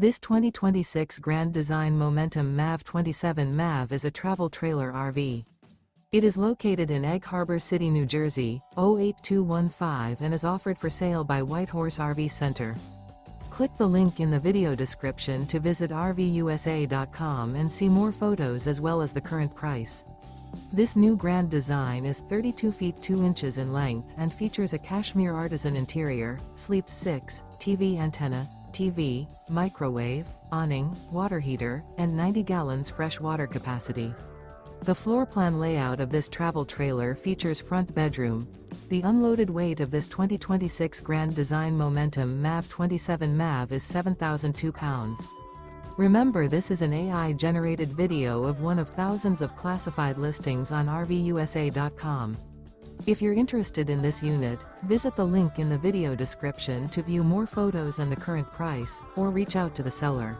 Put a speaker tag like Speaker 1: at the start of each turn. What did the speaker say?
Speaker 1: This 2026 Grand Design Momentum MAV 27 MAV is a travel trailer RV. It is located in Egg Harbor City, New Jersey, 08215 and is offered for sale by Whitehorse RV Center. Click the link in the video description to visit RVUSA.com and see more photos as well as the current price. This new Grand Design is 32 feet 2 inches in length and features a CASHMERE Artisan interior, sleeps 6, TV antenna, TV, microwave, awning, water heater, and 90 gallons fresh water capacity. The floor plan layout of this travel trailer features front bedroom. The unloaded weight of this 2026 Grand Design Momentum MAV 27 MAV is 7,002 pounds. Remember, this is an AI-generated video of one of thousands of classified listings on RVUSA.com. If you're interested in this unit, visit the link in the video description to view more photos and the current price, or reach out to the seller.